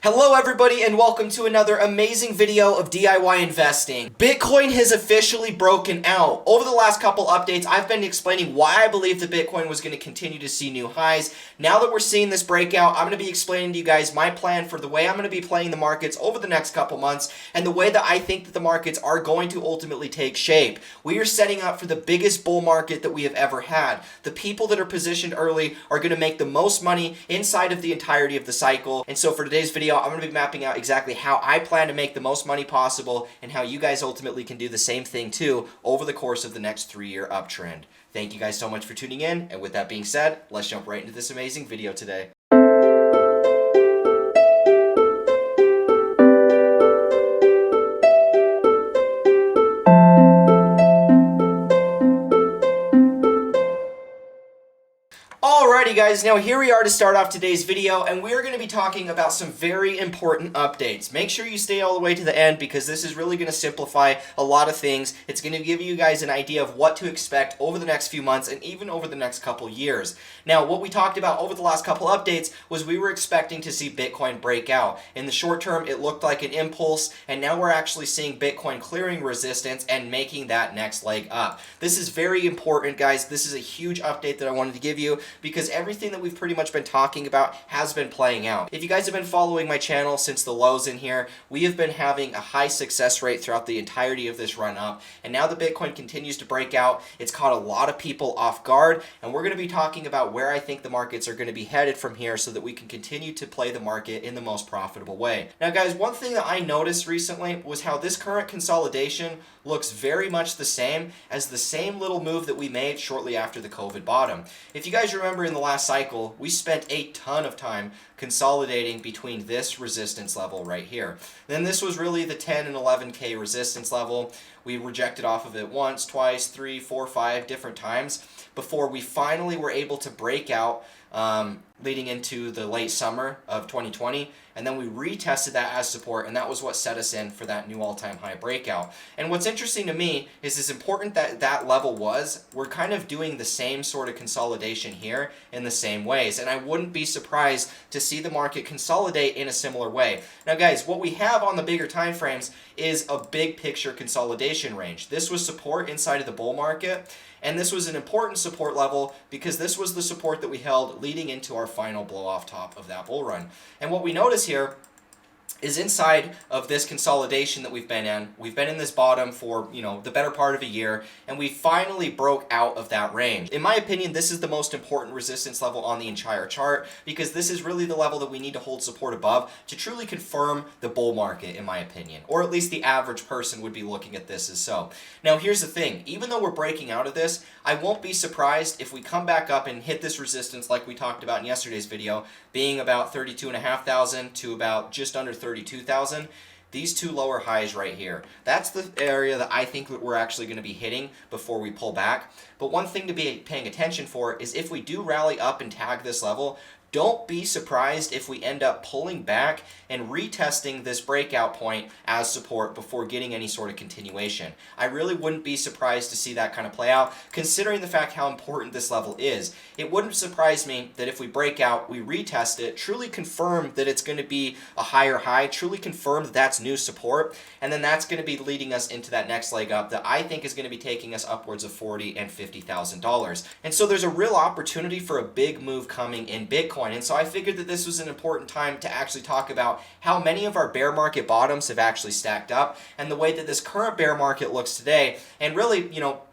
Hello everybody and welcome to another amazing video of DIY investing. Bitcoin has officially broken out. Over the last couple updates, I've been explaining why I believe that Bitcoin was going to continue to see new highs. Now that we're seeing this breakout, I'm going to be explaining to you guys my plan for the way I'm going to be playing the markets over the next couple months and the way that I think that the markets are going to ultimately take shape. We are setting up for the biggest bull market that we have ever had. The people that are positioned early are going to make the most money inside of the entirety of the cycle. And so for today's video, I'm going to be mapping out exactly how I plan to make the most money possible and how you guys ultimately can do the same thing too over the course of the next 3-year uptrend. Thank you guys so much for tuning in, and with that being said, let's jump right into this amazing video today. Alrighty guys, now here we are to start off today's video, and we're going to be talking about some very important updates. Make sure you stay all the way to the end because this is really going to simplify a lot of things. It's going to give you guys an idea of what to expect over the next few months and even over the next couple years. Now, what we talked about over the last couple updates was we were expecting to see Bitcoin break out. In the short term, it looked like an impulse, and now we're actually seeing Bitcoin clearing resistance and making that next leg up. This is very important, guys. This is a huge update that I wanted to give you, because everything that we've pretty much been talking about has been playing out. If you guys have been following my channel since the lows in here, we have been having a high success rate throughout the entirety of this run up, and now the Bitcoin continues to break out. It's caught a lot of people off guard, and we're going to be talking about where I think the markets are going to be headed from here so that we can continue to play the market in the most profitable way. Now guys, one thing that I noticed recently was how this current consolidation looks very much the same as the same little move that we made shortly after the COVID bottom. If you guys remember in the last cycle, we spent a ton of time consolidating between this resistance level right here. Then this was really the 10 and 11K resistance level. We rejected off of it once, twice, 3, 4, 5 different times before we finally were able to break out leading into the late summer of 2020, and then we retested that as support, and that was what set us in for that new all-time high breakout. And what's interesting to me is as important that that level was, we're kind of doing the same sort of consolidation here in the same ways, and I wouldn't be surprised to see the market consolidate in a similar way. Now guys, what we have on the bigger time frames is a big picture consolidation range. This was support inside of the bull market, and this was an important support level because this was the support that we held leading into our final blow off top of that bull run. And what we notice here is inside of this consolidation that we've been in this bottom for, the better part of a year, and we finally broke out of that range. In my opinion, this is the most important resistance level on the entire chart because this is really the level that we need to hold support above to truly confirm the bull market, in my opinion, or at least the average person would be looking at this as so. Now here's the thing, even though we're breaking out of this, I won't be surprised if we come back up and hit this resistance like we talked about in yesterday's video, being about 32,500 to about just under 32,000. These two lower highs right here, that's the area that I think that we're actually going to be hitting before we pull back. But one thing to be paying attention for is if we do rally up and tag this level, don't be surprised if we end up pulling back and retesting this breakout point as support before getting any sort of continuation. I really wouldn't be surprised to see that kind of play out, considering the fact how important this level is. It wouldn't surprise me that if we break out, we retest it, truly confirm that it's going to be a higher high, truly confirm that that's new support, and then that's going to be leading us into that next leg up that I think is going to be taking us upwards of $40,000 and $50,000. And so there's a real opportunity for a big move coming in Bitcoin. And so I figured that this was an important time to actually talk about how many of our bear market bottoms have actually stacked up and the way that this current bear market looks today. And really,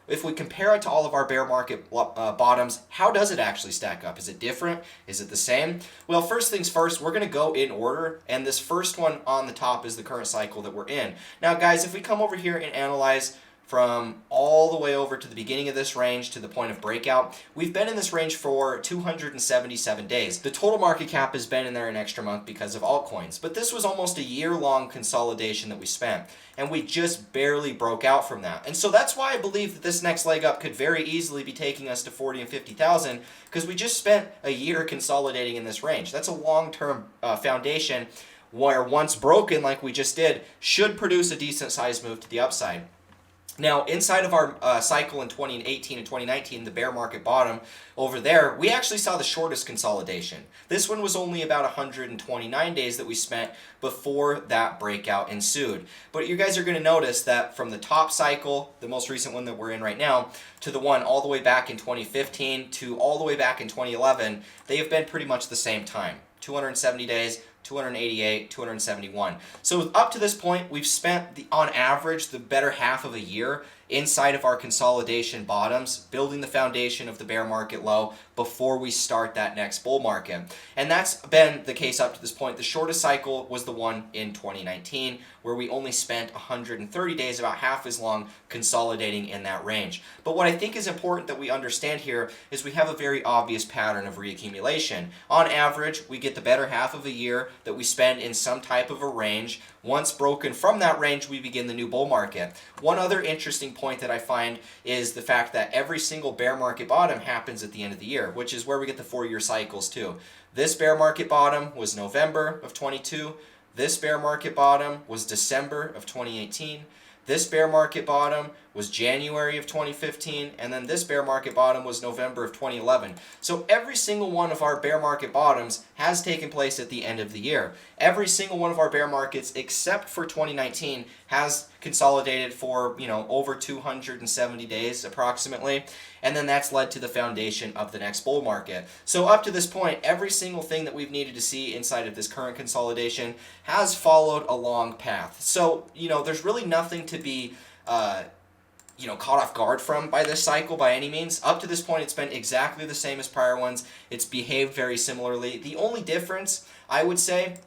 if we compare it to all of our bear market bottoms, how does it actually stack up? Is it different? Is it the same? Well, first things first, we're going to go in order, and this first one on the top is the current cycle that we're in. Now guys, if we come over here and analyze from all the way over to the beginning of this range to the point of breakout, we've been in this range for 277 days. The total market cap has been in there an extra month because of altcoins, but this was almost a year-long consolidation that we spent, and we just barely broke out from that. And so that's why I believe that this next leg up could very easily be taking us to 40 and 50,000 because we just spent a year consolidating in this range. That's a long-term foundation where once broken like we just did, should produce a decent sized move to the upside. Now, inside of our cycle in 2018 and 2019, the bear market bottom over there, we actually saw the shortest consolidation. This one was only about 129 days that we spent before that breakout ensued. But you guys are going to notice that from the top cycle, the most recent one that we're in right now, to the one all the way back in 2015 to all the way back in 2011, they have been pretty much the same time. 270 days, 288, 271. So up to this point, we've spent, on average, the better half of a year inside of our consolidation bottoms, building the foundation of the bear market low before we start that next bull market. And that's been the case up to this point. The shortest cycle was the one in 2019, where we only spent 130 days, about half as long, consolidating in that range. But what I think is important that we understand here is we have a very obvious pattern of reaccumulation. On average, we get the better half of a year that we spend in some type of a range. Once broken from that range, we begin the new bull market. One other interesting point that I find is the fact that every single bear market bottom happens at the end of the year, which is where we get the 4-year cycles too. This bear market bottom was November of 22. This bear market bottom was December of 2018. This bear market bottom was January of 2015, and then this bear market bottom was November of 2011. So every single one of our bear market bottoms has taken place at the end of the year. Every single one of our bear markets, except for 2019, has consolidated for, over 270 days approximately, and then that's led to the foundation of the next bull market. So up to this point, every single thing that we've needed to see inside of this current consolidation has followed a long path. So, there's really nothing to be caught off guard from by this cycle by any means. Up to this point, it's been exactly the same as prior ones. It's behaved very similarly. The only difference, I would say,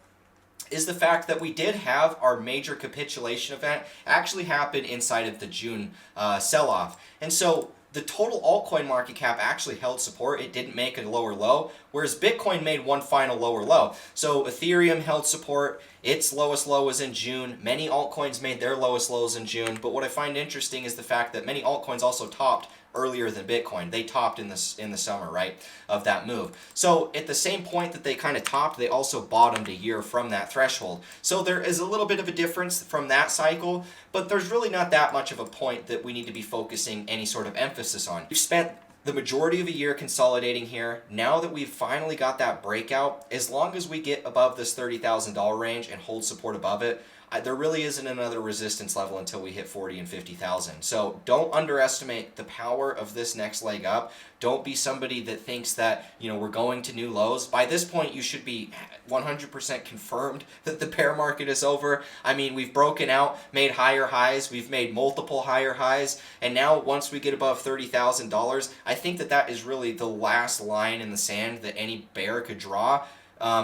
is the fact that we did have our major capitulation event actually happen inside of the June sell-off. And so the total altcoin market cap actually held support. It didn't make a lower low, whereas Bitcoin made one final lower low. So Ethereum held support. Its lowest low was in June. Many altcoins made their lowest lows in June. But what I find interesting is the fact that many altcoins also topped earlier than Bitcoin. They topped in the summer, right, of that move. So at the same point that they kind of topped, they also bottomed a year from that threshold. So there is a little bit of a difference from that cycle, but there's really not that much of a point that we need to be focusing any sort of emphasis on. We've spent the majority of a year consolidating here. Now that we've finally got that breakout, as long as we get above this $30,000 range and hold support above it, there really isn't another resistance level until we hit 40 and 50,000. So don't underestimate the power of this next leg up. Don't be somebody that thinks that, we're going to new lows. By this point, you should be 100% confirmed that the bear market is over. I mean, we've broken out, made higher highs, we've made multiple higher highs, and now once we get above $30,000, I think that is really the last line in the sand that any bear could draw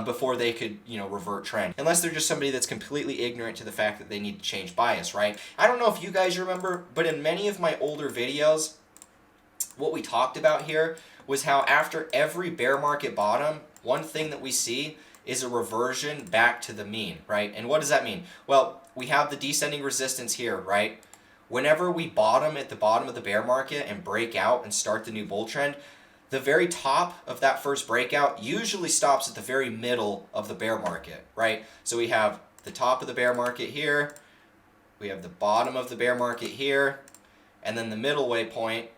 before they could, revert trend. Unless they're just somebody that's completely ignorant to the fact that they need to change bias, right? I don't know if you guys remember, but in many of my older videos, what we talked about here was how after every bear market bottom, one thing that we see is a reversion back to the mean, right? And what does that mean? Well, we have the descending resistance here, right? Whenever we bottom at the bottom of the bear market and break out and start the new bull trend, the very top of that first breakout usually stops at the very middle of the bear market, right? So we have the top of the bear market here, we have the bottom of the bear market here, and then the middle waypoint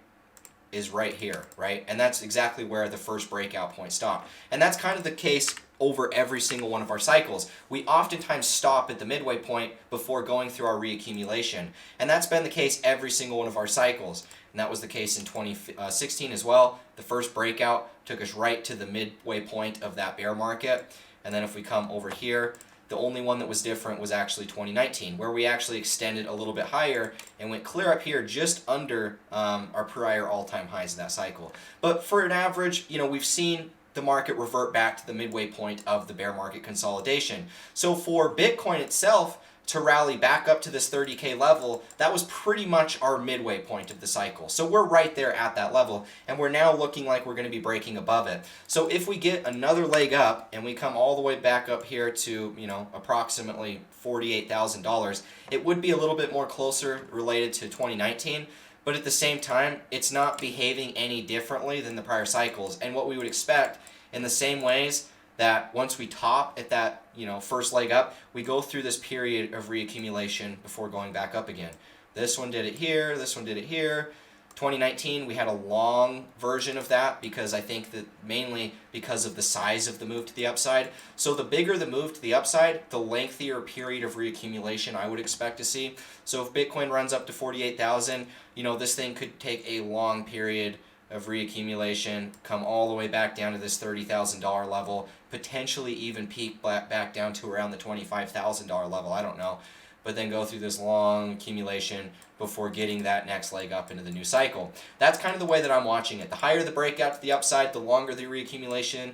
is right here, right? And that's exactly where the first breakout point stopped. And that's kind of the case over every single one of our cycles. We oftentimes stop at the midway point before going through our reaccumulation. And that's been the case every single one of our cycles. And that was the case in 2016 as well. The first breakout took us right to the midway point of that bear market. And then if we come over here, the only one that was different was actually 2019, where we actually extended a little bit higher and went clear up here just under our prior all-time highs of that cycle. But for an average, we've seen the market revert back to the midway point of the bear market consolidation. So for Bitcoin itself to rally back up to this 30K level, that was pretty much our midway point of the cycle. So we're right there at that level, and we're now looking like we're going to be breaking above it. So if we get another leg up and we come all the way back up here to, approximately $48,000, it would be a little bit more closer related to 2019. But at the same time, it's not behaving any differently than the prior cycles. And what we would expect in the same ways that once we top at that, first leg up, we go through this period of reaccumulation before going back up again. This one did it here. This one did it here. 2019, we had a long version of that because I think that mainly because of the size of the move to the upside. So the bigger the move to the upside, the lengthier period of reaccumulation I would expect to see. So if Bitcoin runs up to 48,000, this thing could take a long period of reaccumulation, come all the way back down to this $30,000 level, potentially even peak back down to around the $25,000 level, I don't know, but then go through this long accumulation before getting that next leg up into the new cycle. That's kind of the way that I'm watching it. The higher the breakout to the upside, the longer the reaccumulation.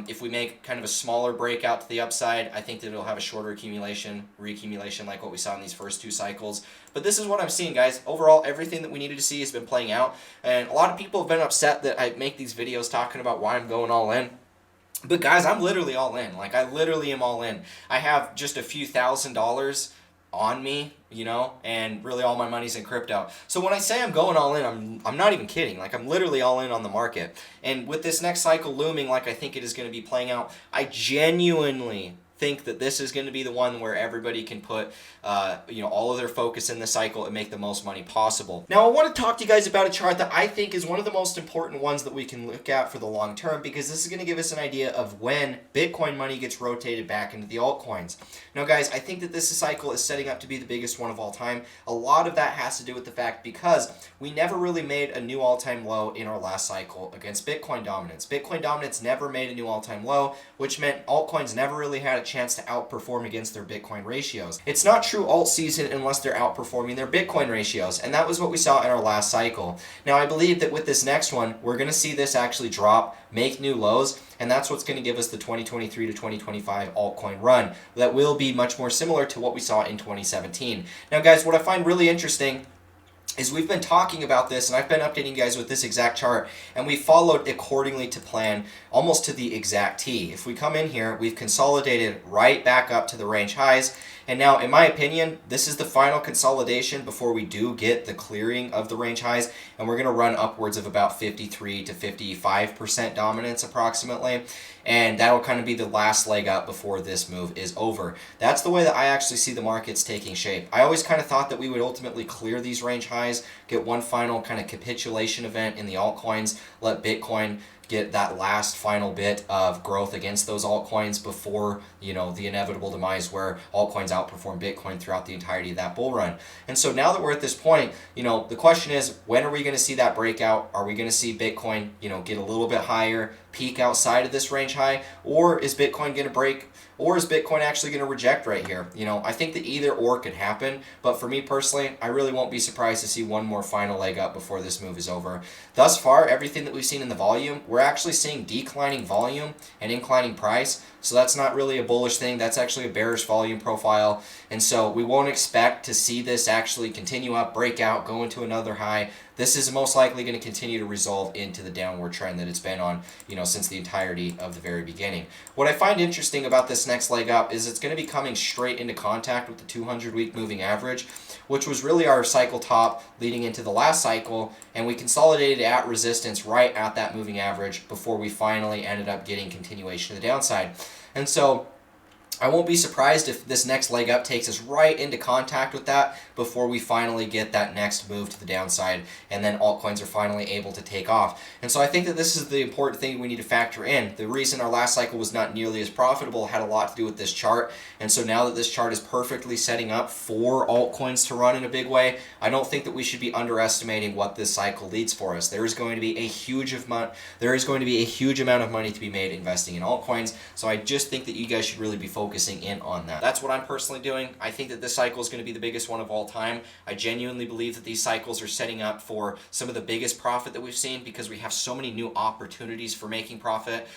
If we make kind of a smaller breakout to the upside, I think that it'll have a shorter reaccumulation like what we saw in these first two cycles. But this is what I'm seeing, guys. Overall, everything that we needed to see has been playing out. And a lot of people have been upset that I make these videos talking about why I'm going all in. But guys, I'm literally all in. Like, I literally am all in. I have just a few $1,000s on me, and really all my money's in crypto. So when I say I'm going all in, I'm not even kidding. Like, I'm literally all in on the market. And with this next cycle looming like I think it is going to be playing out, I genuinely think that this is going to be the one where everybody can put all of their focus in the cycle and make the most money possible. Now, I want to talk to you guys about a chart that I think is one of the most important ones that we can look at for the long term, because this is going to give us an idea of when Bitcoin money gets rotated back into the altcoins. Now, guys, I think that this cycle is setting up to be the biggest one of all time. A lot of that has to do with the fact because we never really made a new all-time low in our last cycle against Bitcoin dominance. Bitcoin dominance never made a new all-time low, which meant altcoins never really had a chance to outperform against their Bitcoin ratios. It's not true alt season unless they're outperforming their Bitcoin ratios, and that was what we saw in our last cycle. Now, I believe that with this next one, we're going to see this actually drop, make new lows, and that's what's going to give us the 2023 to 2025 altcoin run that will be much more similar to what we saw in 2017. Now, guys, what I find really interesting is we've been talking about this, and I've been updating you guys with this exact chart, and we followed accordingly to plan, almost to the exact T. If we come in here, we've consolidated right back up to the range highs, and now, in my opinion, this is the final consolidation before we do get the clearing of the range highs, and we're going to run upwards of about 53 to 55% dominance approximately, and that'll kind of be the last leg up before this move is over. That's the way that I actually see the markets taking shape. I always kind of thought that we would ultimately clear these range highs, get one final kind of capitulation event in the altcoins, let Bitcoin get that last final bit of growth against those altcoins before, the inevitable demise where altcoins outperform Bitcoin throughout the entirety of that bull run. And so now that we're at this point, the question is, when are we going to see that breakout? Are we going to see Bitcoin, get a little bit higher, peak outside of this range high, or is Bitcoin going to break, or is Bitcoin actually going to reject right here? I think that either or could happen, but for me personally, I really won't be surprised to see one more final leg up before this move is over. Thus far, everything that we've seen in the volume, we're actually seeing declining volume and inclining price, so that's not really a bullish thing. That's actually a bearish volume profile, and so we won't expect to see this actually continue up, break out, go into another high. This is most likely going to continue to resolve into the downward trend that it's been on, since the entirety of the very beginning. What I find interesting about this next leg up is it's going to be coming straight into contact with the 200-week moving average, which was really our cycle top leading into the last cycle, and we consolidated at resistance right at that moving average before we finally ended up getting continuation to the downside. And so I won't be surprised if this next leg up takes us right into contact with that before we finally get that next move to the downside, and then altcoins are finally able to take off. And so I think that this is the important thing we need to factor in. The reason our last cycle was not nearly as profitable had a lot to do with this chart, and so now that this chart is perfectly setting up for altcoins to run in a big way, I don't think that we should be underestimating what this cycle leads for us. There is going to be a huge amount of money to be made investing in altcoins, so I just think that you guys should really be focusing in on that. That's what I'm personally doing. I think that this cycle is going to be the biggest one of all time. I genuinely believe that these cycles are setting up for some of the biggest profit that we've seen because we have so many new opportunities for making profit.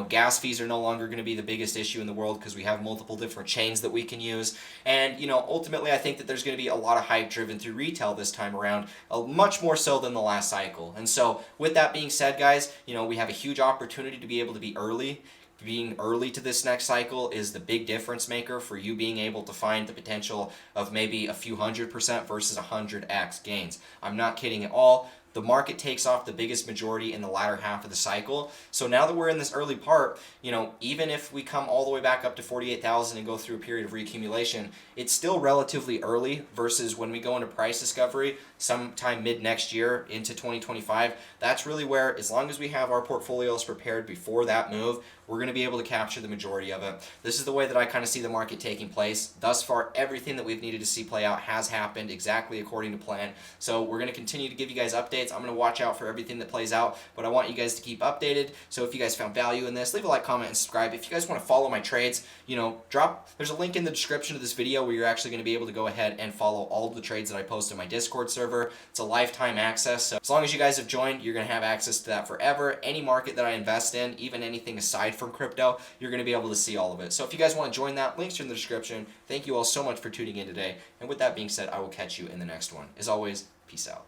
Gas fees are no longer going to be the biggest issue in the world because we have multiple different chains that we can use. And, ultimately I think that there's going to be a lot of hype driven through retail this time around, much more so than the last cycle. And so with that being said, guys, we have a huge opportunity to be able to be early. Being early to this next cycle is the big difference maker for you being able to find the potential of maybe a few 100% versus 100x gains. I'm not kidding at all. the market takes off the biggest majority in the latter half of the cycle. So now that we're in this early part, even if we come all the way back up to 48,000 and go through a period of reaccumulation, it's still relatively early versus when we go into price discovery sometime mid next year into 2025. That's really where, as long as we have our portfolios prepared before that move, we're going to be able to capture the majority of it. This is the way that I kind of see the market taking place. Thus far, everything that we've needed to see play out has happened exactly according to plan. So we're going to continue to give you guys updates. I'm going to watch out for everything that plays out, but I want you guys to keep updated. So if you guys found value in this, leave a like, comment, and subscribe. If you guys want to follow my trades, there's a link in the description of this video where you're actually going to be able to go ahead and follow all of the trades that I post in my Discord server. It's a lifetime access. So as long as you guys have joined, you're going to have access to that forever. Any market that I invest in, even anything aside from crypto, you're going to be able to see all of it. So if you guys want to join that, links are in the description. Thank you all so much for tuning in today. And with that being said, I will catch you in the next one. As always, peace out.